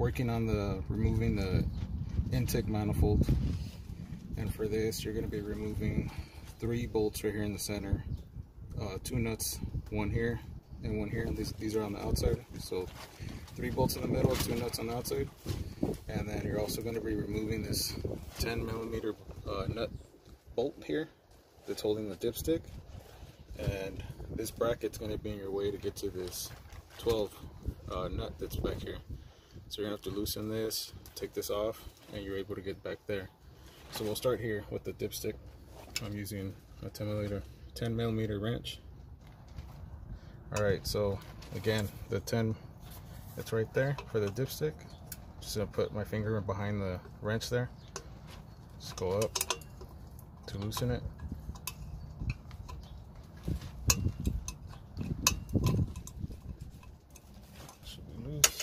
working on removing the intake manifold. And for this, you're going to be removing 3 bolts right here in the center, 2 nuts, one here and one here, and these are on the outside. So 3 bolts in the middle, 2 nuts on the outside. And then you're also going to be removing this 10mm nut bolt here that's holding the dipstick, and this bracket's going to be in your way to get to this 12 nut that's back here. So you're going to have to loosen this, take this off, and you're able to get back there. So we'll start here with the dipstick. I'm using a 10mm wrench. Alright, so again, the 10, it's right there for the dipstick. Just gonna put my finger behind the wrench there. Just go up to loosen it. Should be loose.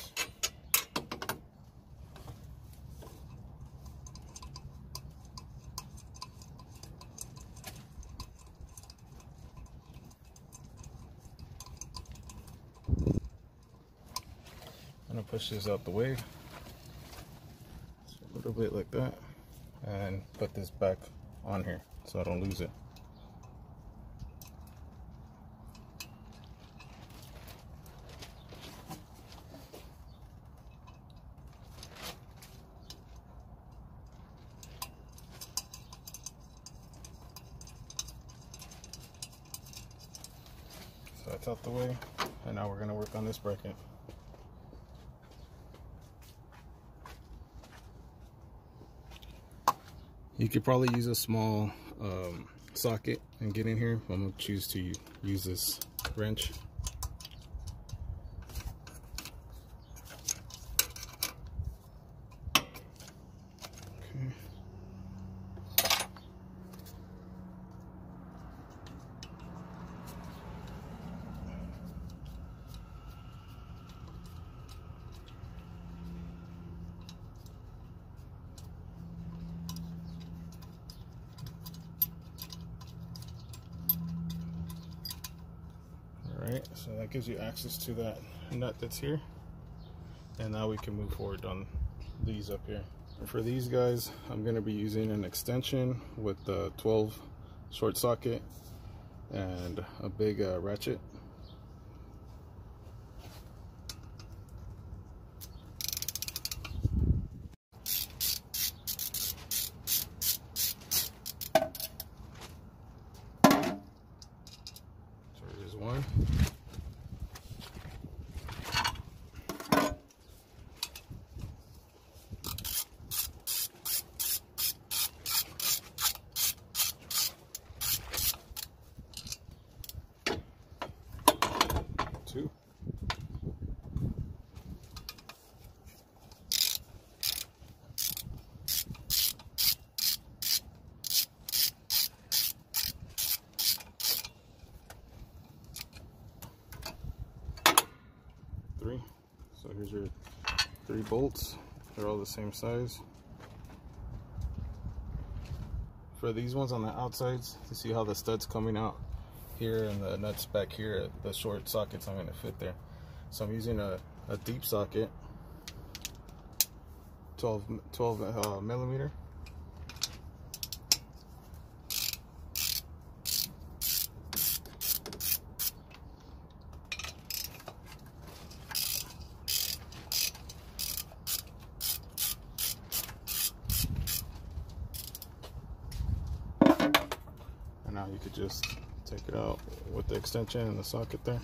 I'm gonna push this out the way. A little bit like that, and put this back on here so I don't lose it. So that's out the way, and now we're going to work on this bracket. You could probably use a small socket and get in here. I'm going to choose to use this wrench. Okay. Alright, so that gives you access to that nut that's here, and now we can move forward on these up here. And for these guys, I'm going to be using an extension with the 12 short socket and a big ratchet. One. Two. Three. So here's your 3 bolts. They're all the same size. For these ones on the outsides, you see how the stud's coming out here and the nuts back here, the short sockets aren't going to fit there. So I'm using a deep socket, 12 millimeter. And now you could just take it out with the extension and the socket there.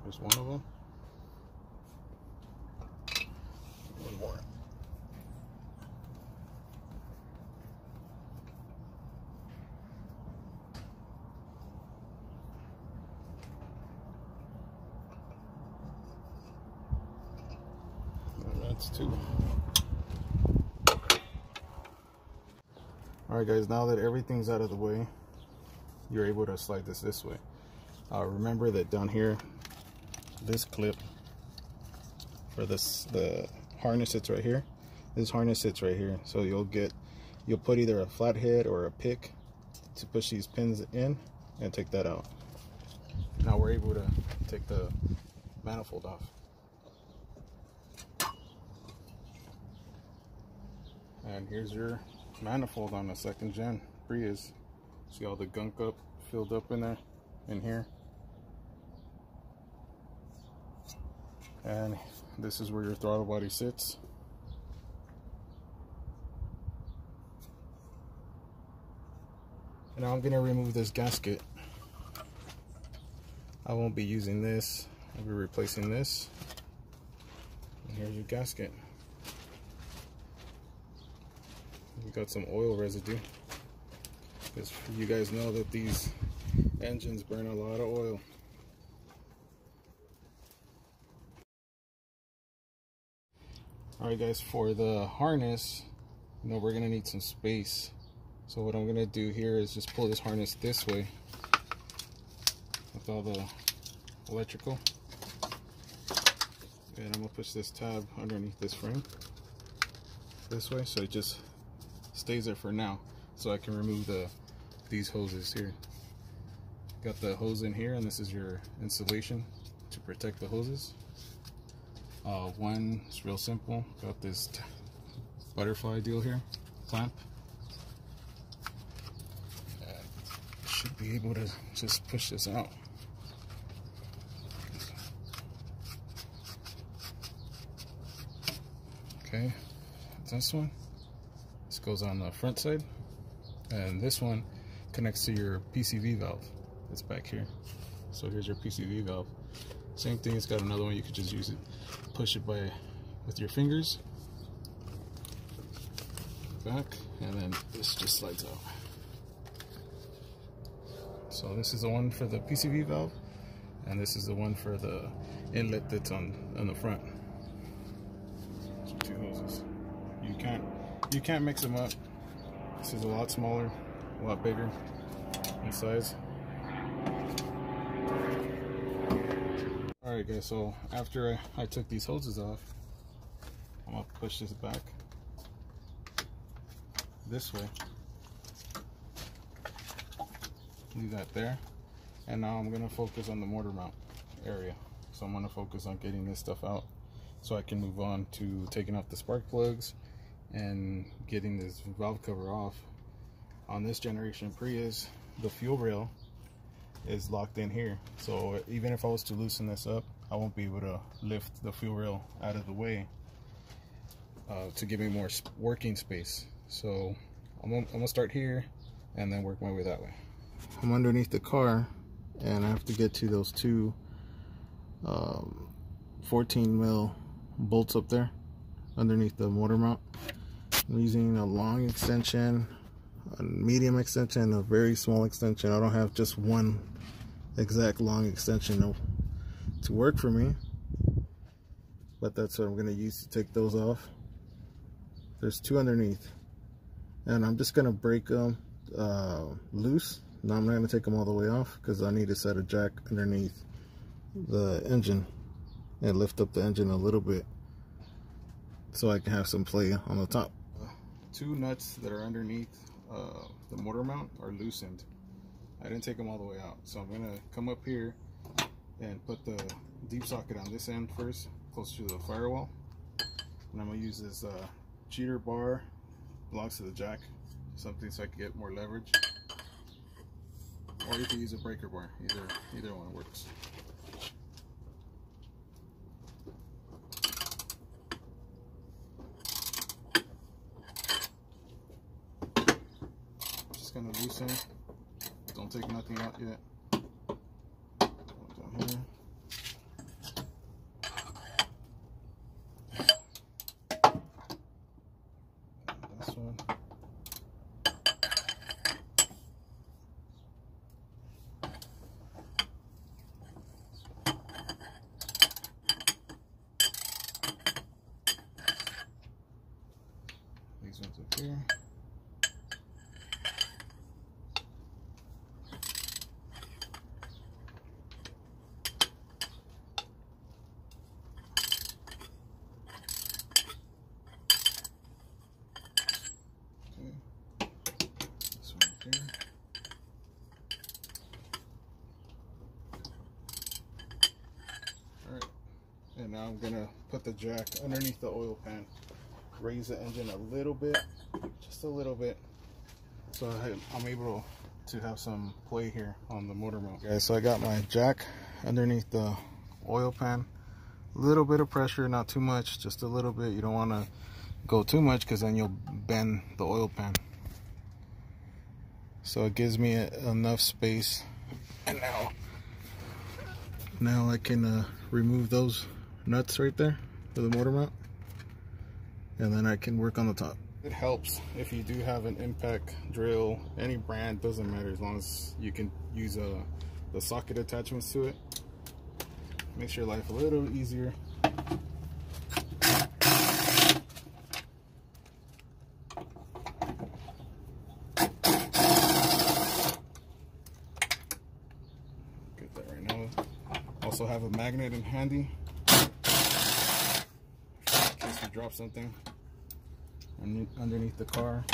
There's one of them. One more. That's 2. Alright guys, now that everything's out of the way, you're able to slide this way. Remember that down here this clip for this, the harness sits right here. This harness sits right here, so you'll put either a flathead or a pick to push these pins in and take that out. Now we're able to take the manifold off. And here's your manifold on a 2nd gen Prius. See all the gunk filled up in there, in here. And this is where your throttle body sits. And now I'm gonna remove this gasket. I won't be using this. I'll be replacing this. And here's your gasket. You got some oil residue, because you guys know that these engines burn a lot of oil. Alright guys, for the harness, we're gonna need some space. So what I'm gonna do here is just pull this harness this way with all the electrical, and I'm gonna push this tab underneath this frame this way, so it just stays there for now, so I can remove these hoses here. Got the hose in here, and this is your insulation to protect the hoses. One is real simple. Got this butterfly deal here, clamp. Should be able to just push this out. Okay, this one. This goes on the front side, and this one connects to your Pcv valve. It's back here. So here's your Pcv valve. Same thing, it's got another one. You could just use it, push it with your fingers back, and then this just slides out. So this is the one for the Pcv valve, and this is the one for the inlet that's on the front. So 2 hoses. You can't mix them up. This is a lot smaller, a lot bigger in size. Alright guys, so after I took these hoses off, I'm gonna push this back this way. Leave that there. And now I'm gonna focus on the motor mount area. So I'm gonna focus on getting this stuff out so I can move on to taking off the spark plugs and getting this valve cover off. On this generation Prius, the fuel rail is locked in here, so even if I was to loosen this up, I won't be able to lift the fuel rail out of the way to give me more working space. So I'm gonna start here and then work my way that way. I'm underneath the car, and I have to get to those 2 14 mil bolts up there underneath the motor mount. I'm using a long extension, a medium extension, a very small extension. I don't have just one exact long extension to work for me, but that's what I'm going to use to take those off. There's 2 underneath, and I'm just going to break them loose. Now I'm not going to take them all the way off, because I need to set a jack underneath the engine and lift up the engine a little bit so I can have some play on the top. 2 nuts that are underneath the motor mount are loosened. I didn't take them all the way out, so I'm gonna come up here and put the deep socket on this end first, close to the firewall, and I'm gonna use this cheater bar, belongs to the jack, something so I can get more leverage, or you can use a breaker bar. Either one works. Gonna loosen. Don't take nothing out yet. Down here. And this one. These ones up here. now I'm gonna put the jack underneath the oil pan, raise the engine a little bit, just a little bit, so I'm able to have some play here on the motor mount. Okay, so I got my jack underneath the oil pan, a little bit of pressure, not too much, just a little bit. You don't want to go too much because then you'll bend the oil pan. So it gives me enough space, and now I can remove those nuts right there for the motor mount, and then I can work on the top. It helps if you do have an impact drill, any brand, doesn't matter, as long as you can use the socket attachments to it. Makes your life a little easier. Get that right now. Also have a magnet in handy in case you drop something underneath the car.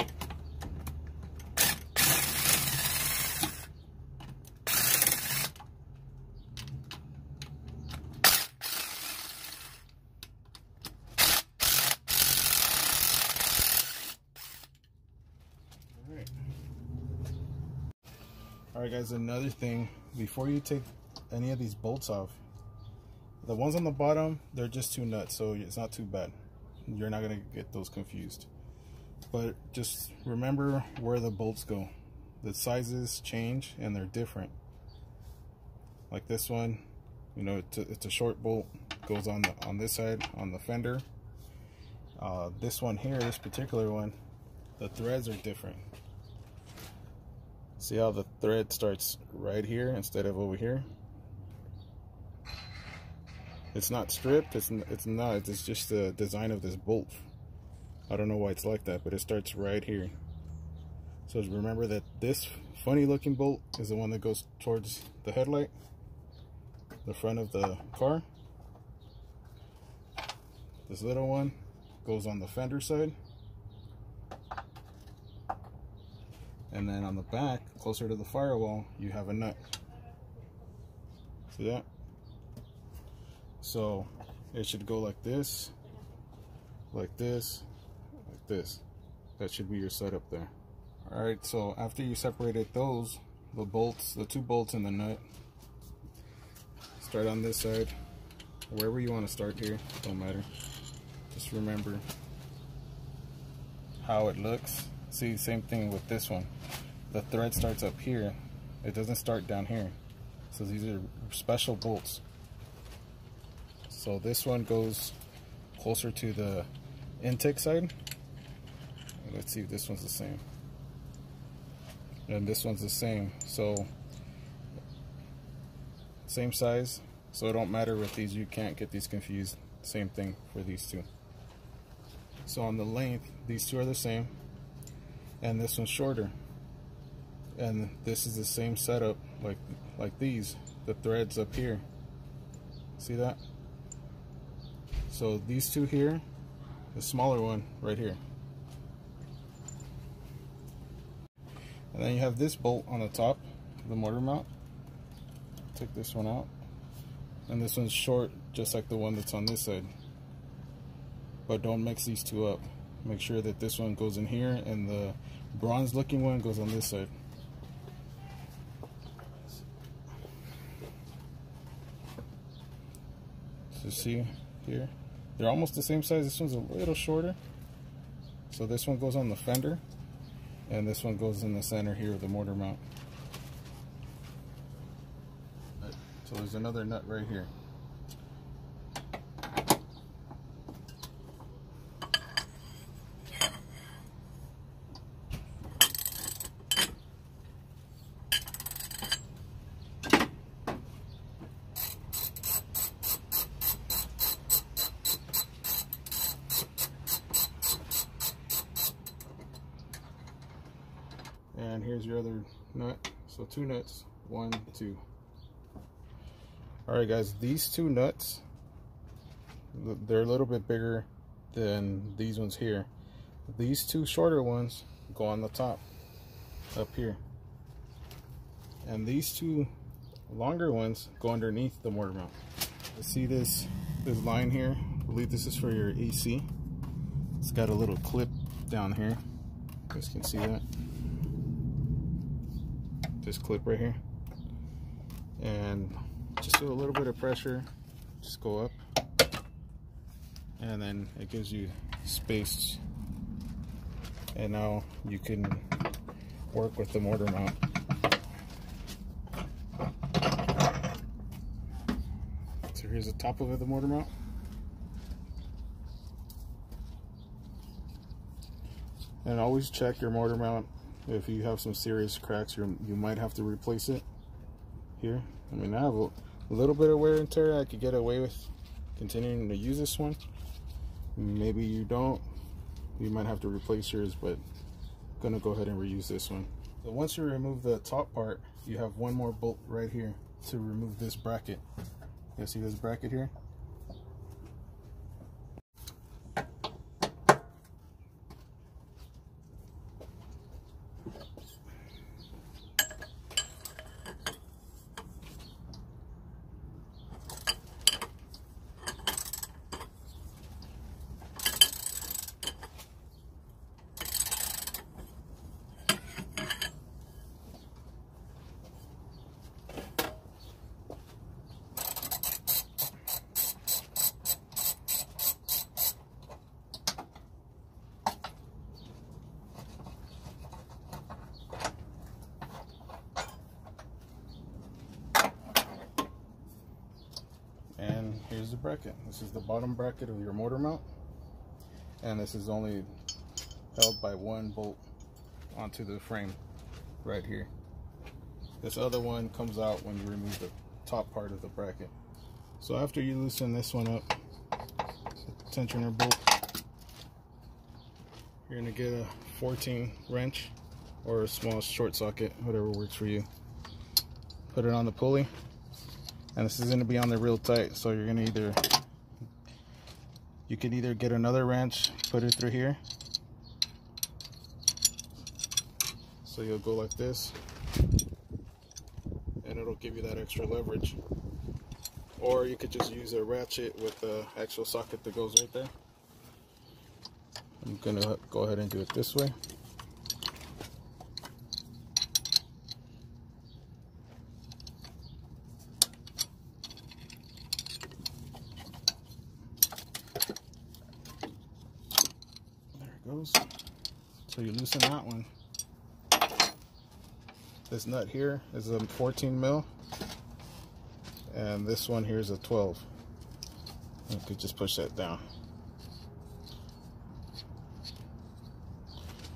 Alright guys, another thing, before you take any of these bolts off, the ones on the bottom, they're just 2 nuts, so it's not too bad. You're not going to get those confused. But just remember where the bolts go. The sizes change and they're different. Like this one, you know, it's a short bolt, goes on this side, on the fender. This one here, this particular one, the threads are different. See how the thread starts right here instead of over here? It's not stripped, it's not, it's just the design of this bolt. I don't know why it's like that, but it starts right here. So remember that this funny looking bolt is the one that goes towards the headlight, the front of the car. This little one goes on the fender side. And then on the back, closer to the firewall, you have a nut. See that? So it should go like this, like this, like this. That should be your setup there. Alright, so after you separated those, the bolts, the 2 bolts and the nut, start on this side. Wherever you want to start here, don't matter. Just remember how it looks. See, same thing with this one. The thread starts up here. It doesn't start down here. So these are special bolts. So this one goes closer to the intake side. Let's see if this one's the same. And this one's the same. So same size. So it don't matter with these. You can't get these confused. Same thing for these 2. So on the length, these 2 are the same. And this one's shorter, and this is the same setup like these, the threads up here, see that? So these 2 here, the smaller one right here, and then you have this bolt on the top, the motor mount. Take this one out, and this one's short just like the one that's on this side, but don't mix these 2 up. Make sure that this one goes in here and the bronze looking one goes on this side. So see here, they're almost the same size. This one's a little shorter. So this one goes on the fender and this one goes in the center here of the motor mount. So there's another nut right here. And here's your other nut. So 2 nuts, 1, 2. Alright guys, these 2 nuts, they're a little bit bigger than these ones here. These 2 shorter ones go on the top, up here. And these 2 longer ones go underneath the motor mount. See this this line here, I believe this is for your AC. It's got a little clip down here. You guys can see that. This clip right here. And just do a little bit of pressure, just go up, and then it gives you space, and now you can work with the mortar mount. So here's the top of it, the mortar mount. And always check your mortar mount. If you have some serious cracks, you might have to replace it here. I mean, I have a little bit of wear and tear. I could get away with continuing to use this one. Maybe you don't. You might have to replace yours, but I'm gonna go ahead and reuse this one. So once you remove the top part, you have one more bolt right here to remove this bracket. You see this bracket here? And here's the bracket. This is the bottom bracket of your mortar mount, and this is only held by one bolt onto the frame right here. This other one comes out when you remove the top part of the bracket. So after you loosen this one up, the tensioner bolt, you're gonna get a 14 wrench or a small short socket, whatever works for you. Put it on the pulley. And this is going to be on there real tight, so you're going to you can either get another wrench, put it through here, so you'll go like this, and it'll give you that extra leverage. Or you could just use a ratchet with the actual socket that goes right there. I'm going to go ahead and do it this way. Goes. So you loosen that one. This nut here is a 14 mil, and this one here is a 12. You could just push that down.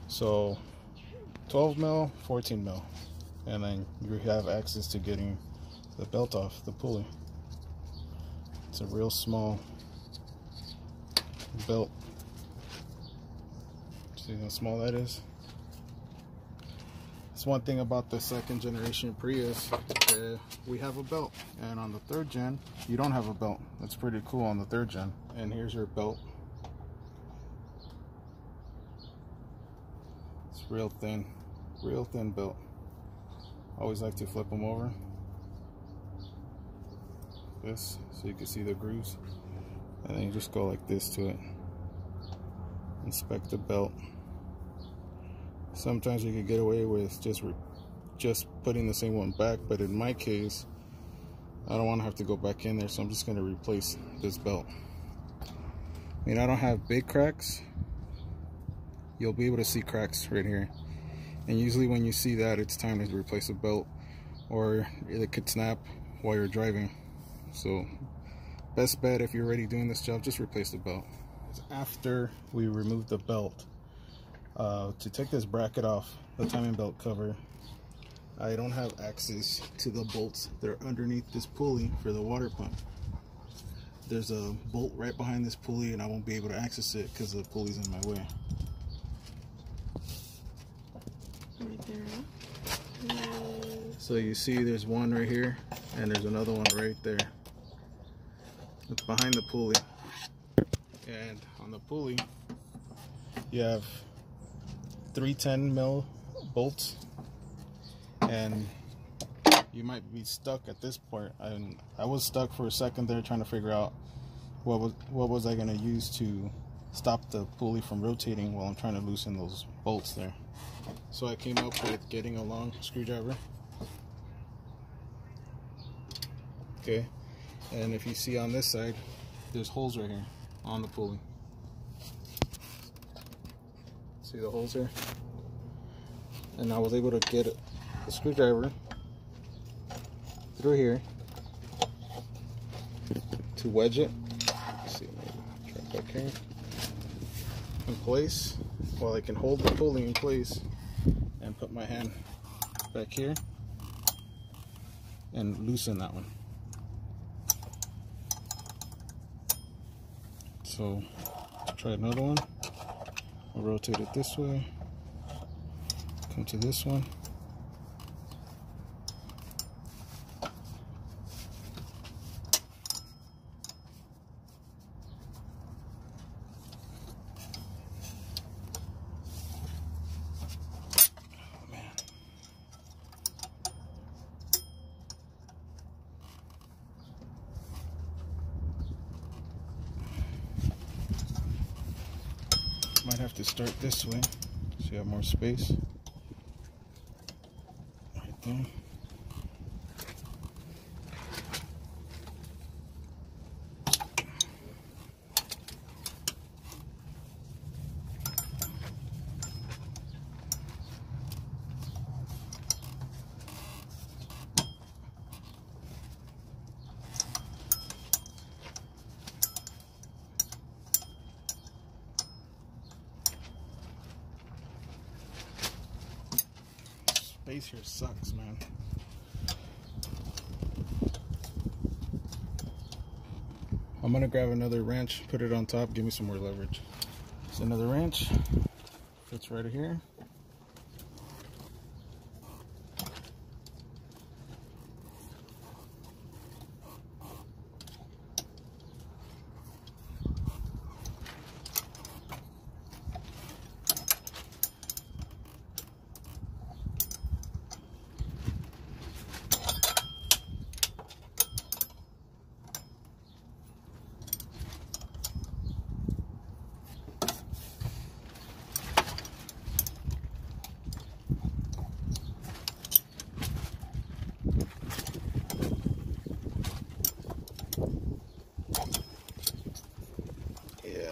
So 12 mil, 14 mil, and then you have access to getting the belt off the pulley. It's a real small belt. See how small that is? That's one thing about the second generation Prius. We have a belt, and on the third gen you don't have a belt. That's pretty cool on the third gen. And here's your belt. It's real thin belt. Always like to flip them over this so you can see the grooves, and then you just go like this to it. Inspect the belt. Sometimes you could get away with just putting the same one back, but in my case, I don't want to have to go back in there, so I'm just going to replace this belt. I mean, I don't have big cracks. You'll be able to see cracks right here, and usually when you see that, it's time to replace a belt, or it could snap while you're driving. So best bet, if you're already doing this job, just replace the belt. After we remove the belt, to take this bracket off, the timing belt cover, I don't have access to the bolts that are underneath this pulley for the water pump. There's a bolt right behind this pulley, and I won't be able to access it because the pulley's in my way. Right there. So you see there's one right here, and there's another one right there. It's behind the pulley. And on the pulley, you have 3 10 mil bolts, and you might be stuck at this point. And I was stuck for a second there trying to figure out what was I gonna use to stop the pulley from rotating while I'm trying to loosen those bolts there. So I came up with getting a long screwdriver. Okay, and if you see on this side, there's holes right here on the pulley. See the holes here? And I was able to get a screwdriver through here to wedge it. Let's see, maybe try back here in place, while I can hold the pulley in place and put my hand back here and loosen that one. So try another one. I'll rotate it this way, come to this one. Might have to start this way so you have more space. Right there. Space here sucks, man. I'm gonna grab another wrench, put it on top, give me some more leverage. So another wrench fits right here.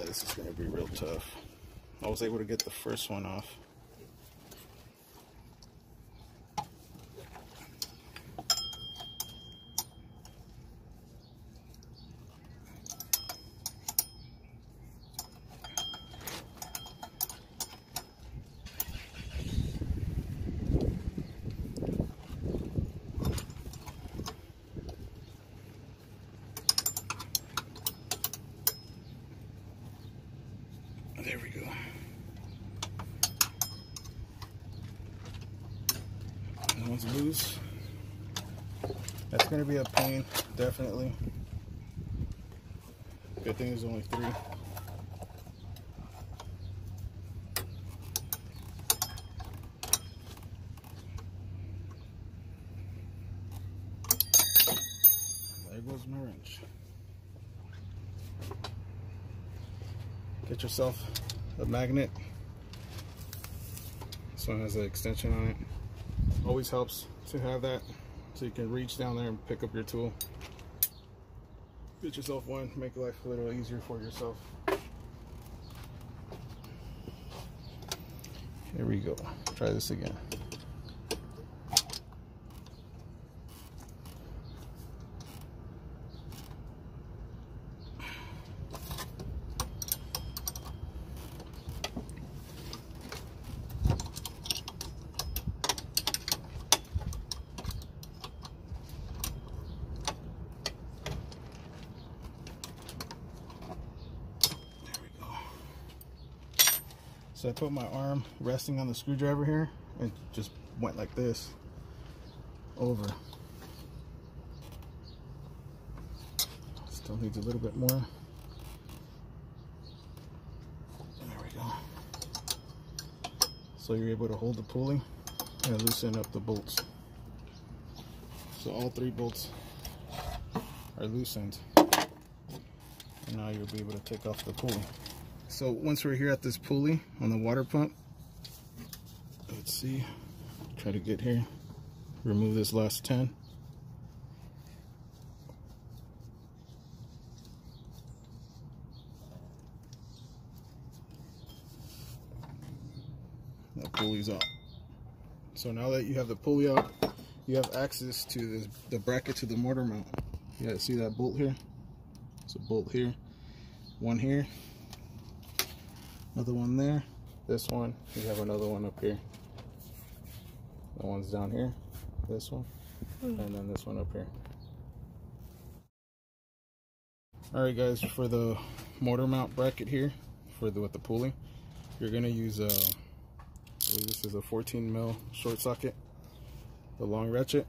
This is going to be real tough. I was able to get the first one off. There we go. That one's loose. That's going to be a pain, definitely. Good thing there's only 3. There goes my wrench. Get yourself a magnet. This one has an extension on it. Always helps to have that so you can reach down there and pick up your tool. Get yourself one, make life a little easier for yourself. Here we go. Try this again. So I put my arm resting on the screwdriver here and just went like this over. Still needs a little bit more. There we go. So you're able to hold the pulley and loosen up the bolts. So all 3 bolts are loosened. Now you'll be able to take off the pulley. So once we're here at this pulley on the water pump, let's see, try to get here, remove this last 10. That pulley's out. So now that you have the pulley out, you have access to the bracket to the motor mount. Yeah, see that bolt here? It's a bolt here, one here, another one there, this one, you have another one up here. That one's down here, this one, and then this one up here. Alright guys, for the motor mount bracket here, with the pulley, you're going to use this is a 14 mil short socket, the long ratchet.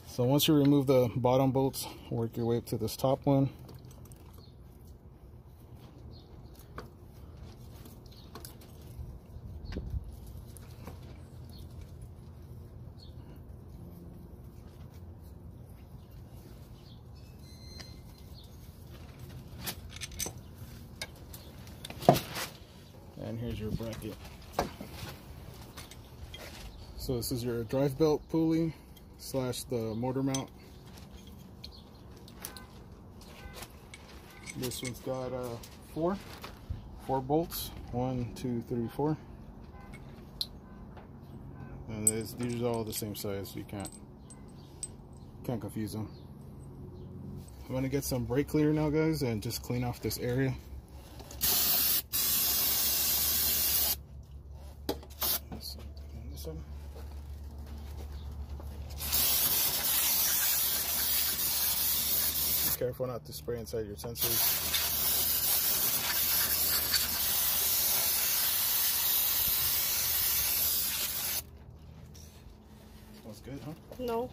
So once you remove the bottom bolts, work your way up to this top one. And here's your bracket. So this is your drive belt pulley / the motor mount. This one's got four bolts, 1, 2, 3, 4, and these are all the same size, so you can't confuse them. I'm gonna get some brake cleaner now, guys, and just clean off this area. Careful not to spray inside your sensors. Smells good, huh? No.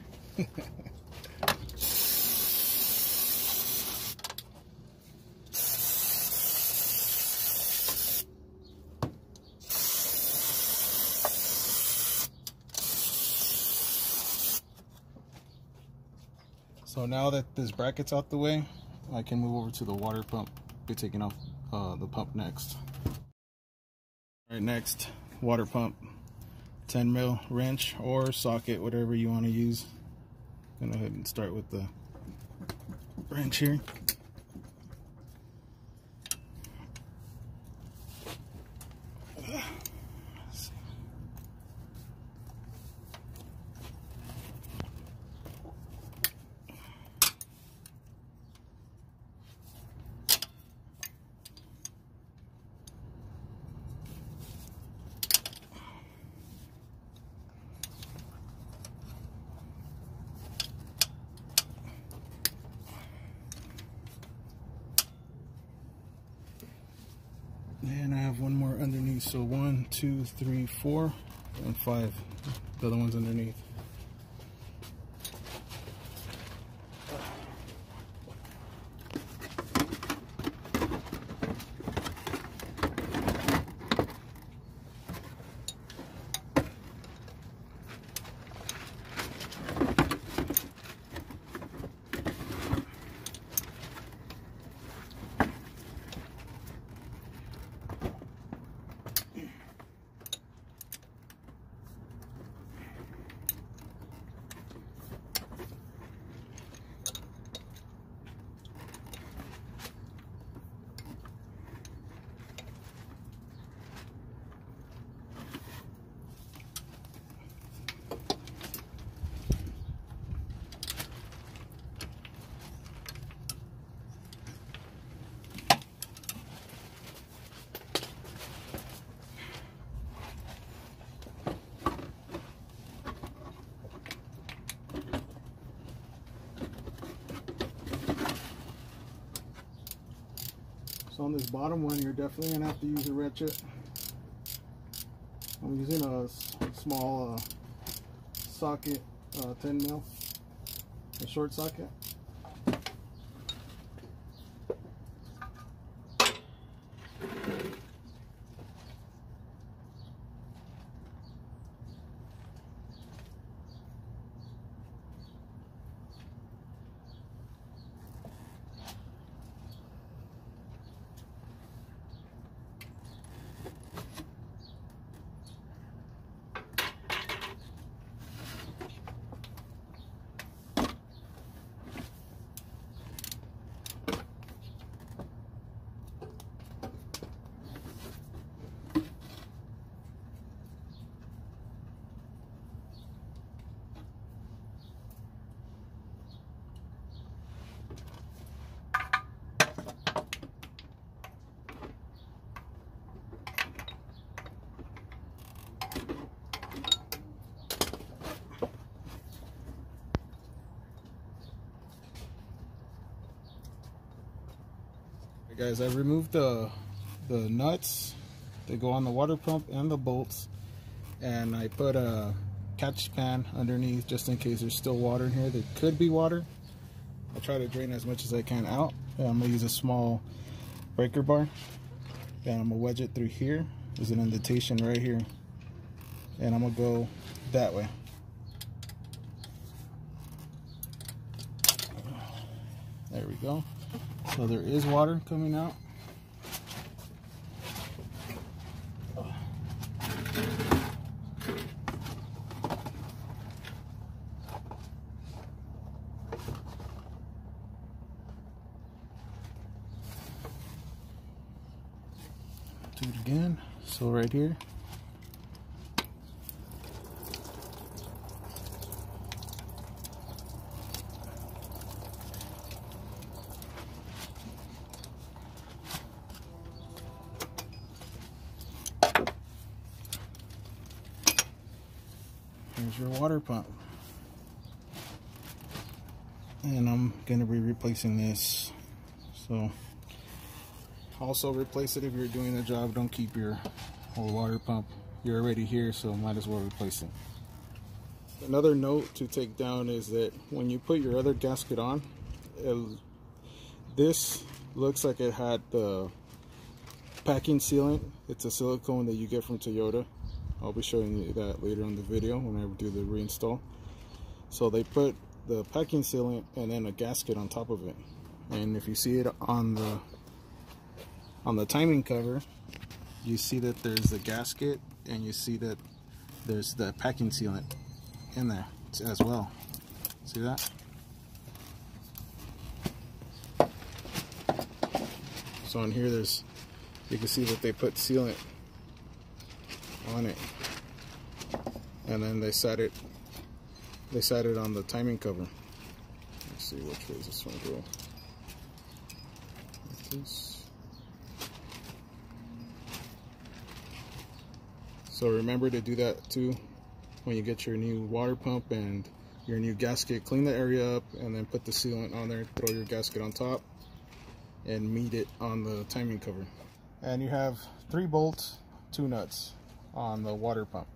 So now that this bracket's out the way, I can move over to the water pump, be taking off the pump next. Alright, next, water pump. 10 mil wrench or socket, whatever you want to use. Go ahead and start with the wrench here. And I have one more underneath, so 1, 2, 3, 4, and 5. The other one's underneath. So on this bottom one, you're definitely gonna have to use a ratchet. I'm using a small socket, 10 mil, a short socket. Hey guys, I removed the nuts. They go on the water pump and the bolts, and I put a catch pan underneath just in case there's still water in here. There could be water. I'll try to drain as much as I can out. And I'm gonna use a small breaker bar, and I'm gonna wedge it through here. There's an indentation right here, and I'm gonna go that way. There we go. So there is water coming out. Do it again. So right here. Here's your water pump. And I'm going to be replacing this. So also replace it if you're doing the job. Don't keep your whole water pump. You're already here, so might as well replace it. Another note to take down is that when you put your other gasket on, this looks like it had the packing sealant. It's a silicone that you get from Toyota. I'll be showing you that later in the video when I do the reinstall. So they put the packing sealant and then a gasket on top of it. And if you see it on the timing cover, you see that there's the gasket and you see that there's the packing sealant in there as well. See that? So on here you can see that they put sealant on it, and then they set it on the timing cover. Let's see which way this one go. Like this. So remember to do that too when you get your new water pump and your new gasket. Clean the area up and then put the sealant on there. Throw your gasket on top and meet it on the timing cover. And you have 3 bolts, 2 nuts on the water pump.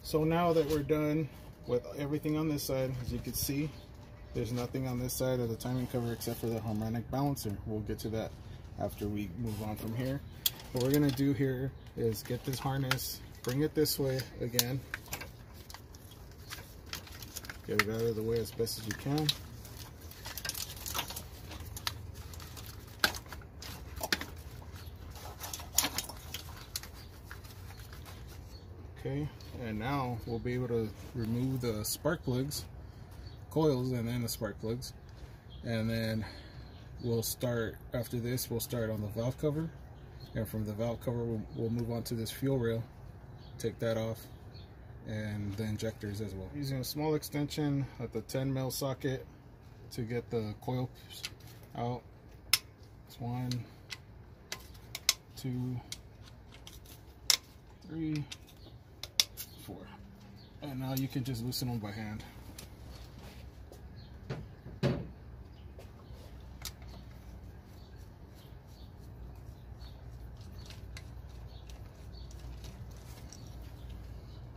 So now that we're done with everything on this side, as you can see, there's nothing on this side of the timing cover except for the harmonic balancer. We'll get to that after we move on from here. What we're gonna do here is get this harness, bring it this way again, get it out of the way as best as you can. Okay, and now we'll be able to remove the spark plugs, coils, and then the spark plugs. And then we'll start, after this, we'll start on the valve cover. And from the valve cover, we'll move on to this fuel rail, take that off, and the injectors as well. Using a small extension at the 10 mil socket to get the coil out. It's 1, 2, 3, 4. And now you can just loosen them by hand.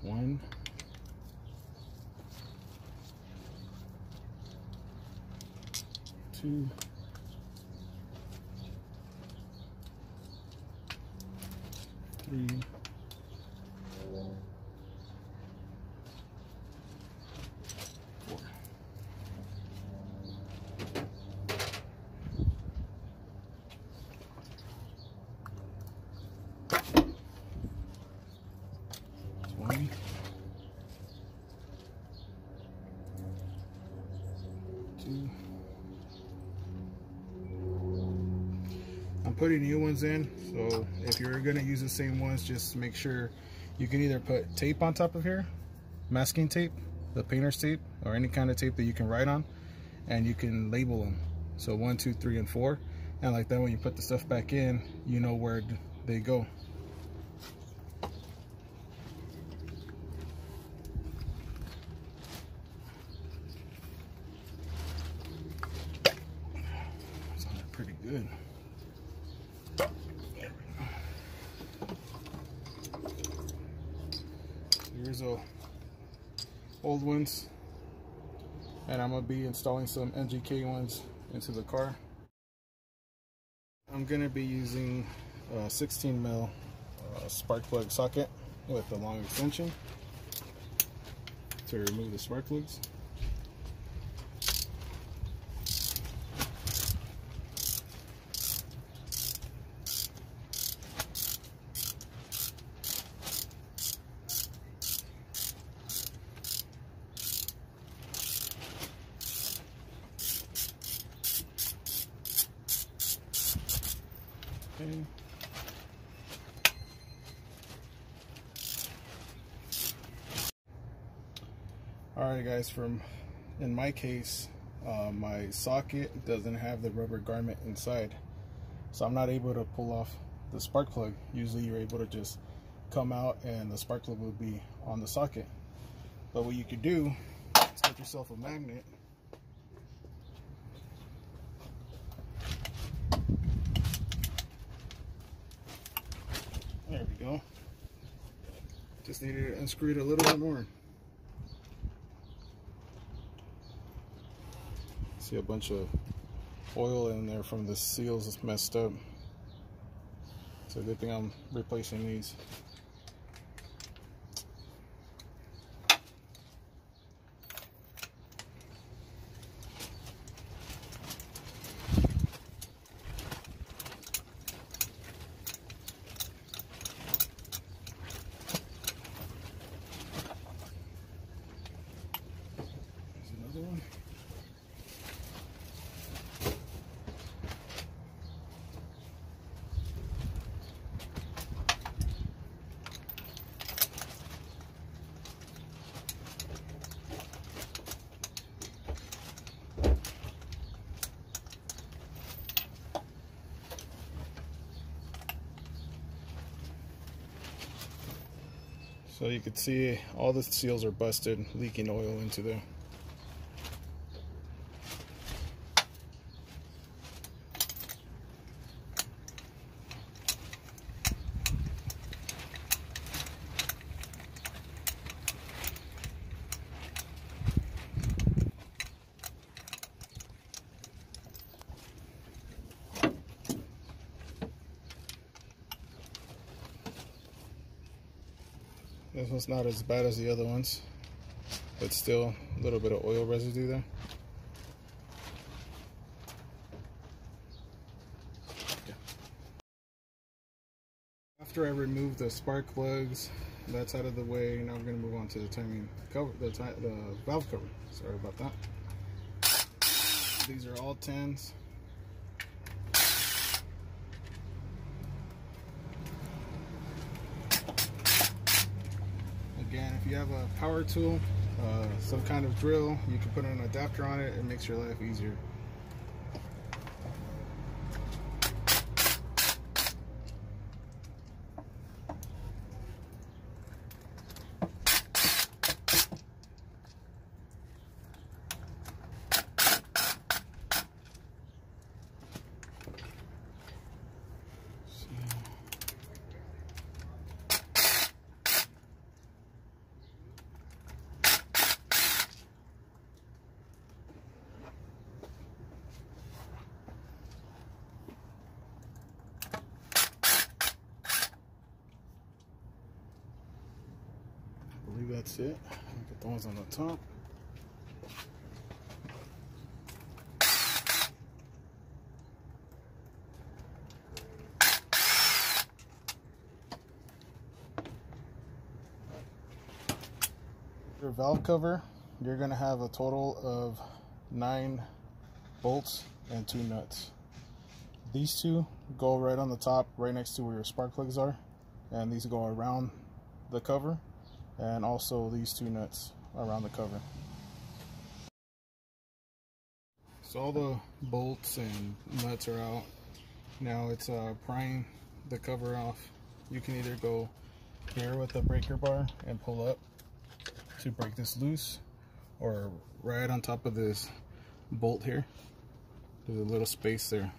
1, 2, 3, 4. That's 1, 2. I'm putting new ones in, so if you're gonna use the same ones, just make sure you can either put tape on top of here, masking tape, the painter's tape, or any kind of tape that you can write on, and you can label them. So 1, 2, 3, and 4, and like that when you put the stuff back in, you know where they go. Sounded pretty good. Here's the old ones, and I'm gonna be installing some NGK ones into the car. I'm gonna be using a 16 mil spark plug socket with a long extension to remove the spark plugs. Okay. Alright guys, in my case, my socket doesn't have the rubber garment inside, so I'm not able to pull off the spark plug. Usually you're able to just come out and the spark plug will be on the socket. But what you could do is get yourself a magnet. There we go. Just needed to unscrew it a little bit more. See a bunch of oil in there from the seals. It's messed up. It's a good thing I'm replacing these. So you can see all the seals are busted, leaking oil into there. This one's not as bad as the other ones, but still a little bit of oil residue there. Okay. After I remove the spark plugs, that's out of the way. Now we're going to move on to the timing cover, the valve cover. Sorry about that. These are all 10s. Again, if you have a power tool, some kind of drill, you can put an adapter on it. It makes your life easier. believe that's it. Get the ones on the top. Your valve cover, you're going to have a total of 9 bolts and 2 nuts. These 2 go right on the top, right next to where your spark plugs are, and these go around the cover, and also these 2 nuts around the cover. So all the bolts and nuts are out. Now it's prying the cover off. You can either go here with the breaker bar and pull up to break this loose, or right on top of this bolt here, there's a little space there.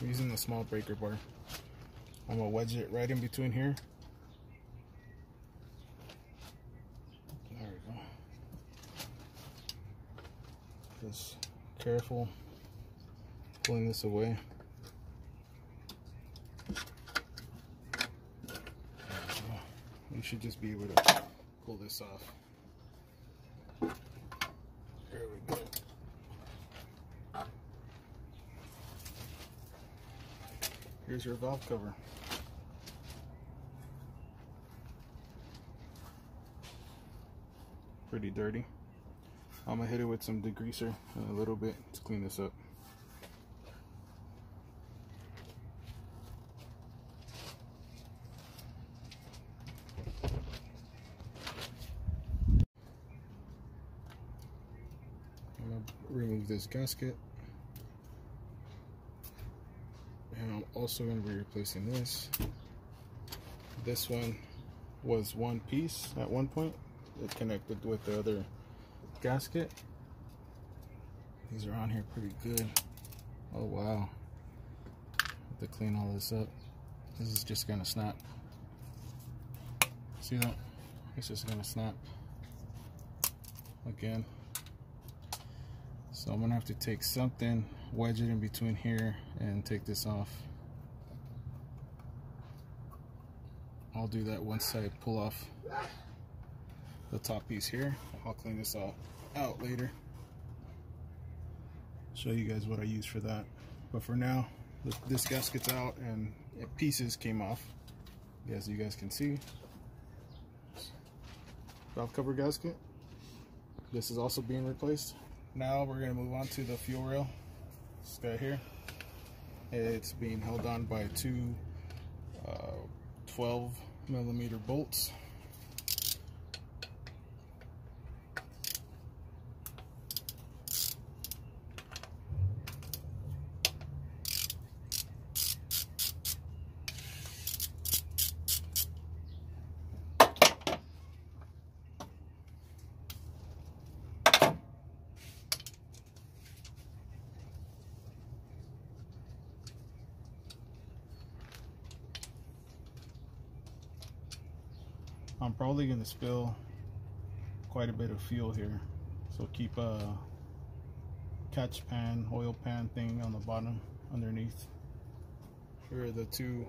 I'm using the small breaker bar. I'm gonna wedge it right in between here. There we go. Just careful pulling this away. You should just be able to pull this off. There we go. Here's your valve cover. Pretty dirty. I'm gonna hit it with some degreaser a little bit to clean this up. I'm gonna remove this gasket. And I'm also going to be replacing this. This one was one piece at one point. It connected with the other gasket. These are on here pretty good. Oh wow. Have to clean all this up. This is just going to snap. See that? It's just going to snap again. So I'm going to have to take something, wedge it in between here, and take this off. I'll do that once I pull off the top piece here. I'll clean this out later. Show you guys what I use for that. But for now, this gasket's out and pieces came off, as you guys can see. Valve cover gasket. This is also being replaced. Now we're going to move on to the fuel rail. This guy here. It's being held on by 2 12mm bolts. I'm probably going to spill quite a bit of fuel here, so keep a catch pan, oil pan thing on the bottom underneath. Here are the 2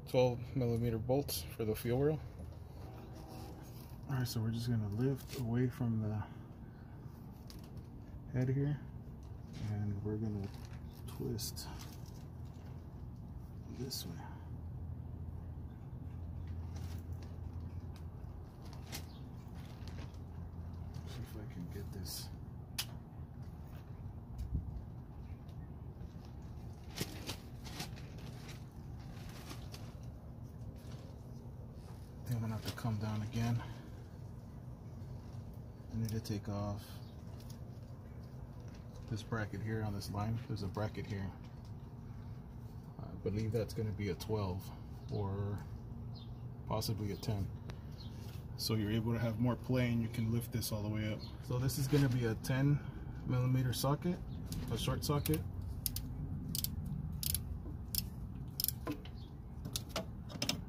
12mm bolts for the fuel rail. Alright, so we're just going to lift away from the head here, and we're going to twist this way. Get this. Then I'm gonna have to come down again. I need to take off this bracket here on this line. There's a bracket here. I believe that's going to be a 12 or possibly a 10. So you're able to have more play and you can lift this all the way up. So this is going to be a 10mm socket, a short socket.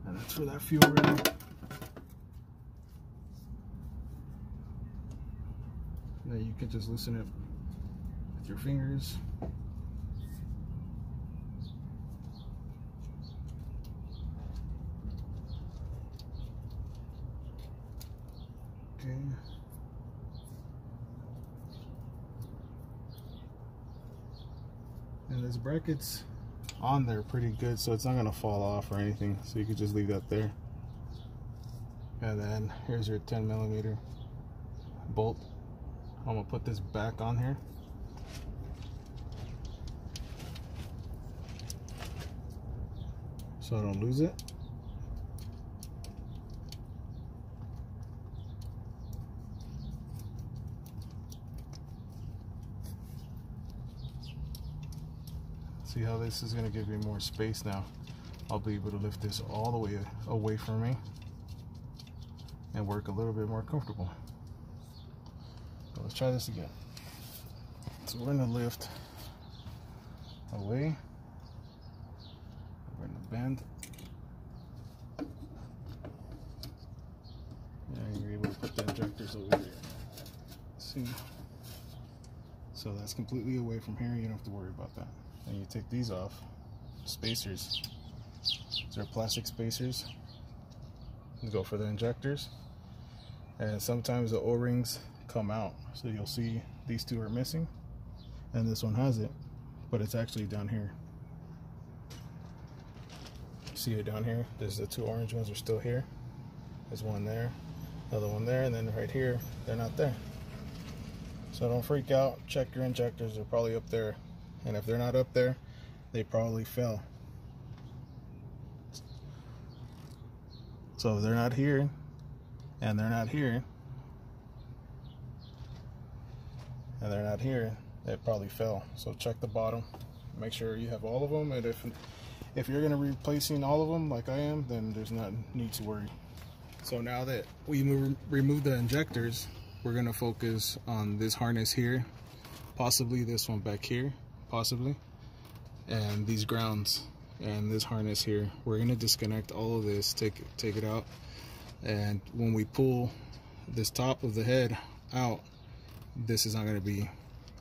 And that's for that fuel rail. Now you can just loosen it with your fingers. Okay. And this bracket's on there pretty good, so it's not gonna fall off or anything, so you could just leave that there. And then here's your 10mm bolt. I'm gonna put this back on here. So I don't lose it. See how this is gonna give me more space now. I'll be able to lift this all the way away from me and work a little bit more comfortable. So let's try this again. So we're gonna lift away. We're gonna bend. And you're able to put the injectors over here. See? So that's completely away from here. You don't have to worry about that. And you take these off. Spacers. These are plastic spacers. You go for the injectors. And sometimes the O-rings come out. So you'll see these two are missing. And this one has it. But it's actually down here. See it down here? There's the two orange ones are still here. There's one there, another one there, and then right here, they're not there. So don't freak out. Check your injectors. They're probably up there. And if they're not up there, they probably fell. So if they're not here, and they're not here, and they're not here, they probably fell. So check the bottom. Make sure you have all of them. And if you're going to be replacing all of them like I am, then there's not need to worry. So now that we remove the injectors, we're going to focus on this harness here, possibly this one back here, possibly, and these grounds and this harness here. We're going to disconnect all of this, take it out, and when we pull this top of the head out, this is not going to be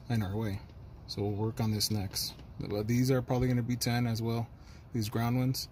in our way. So we'll work on this next. But these are probably going to be 10 as well, these ground ones.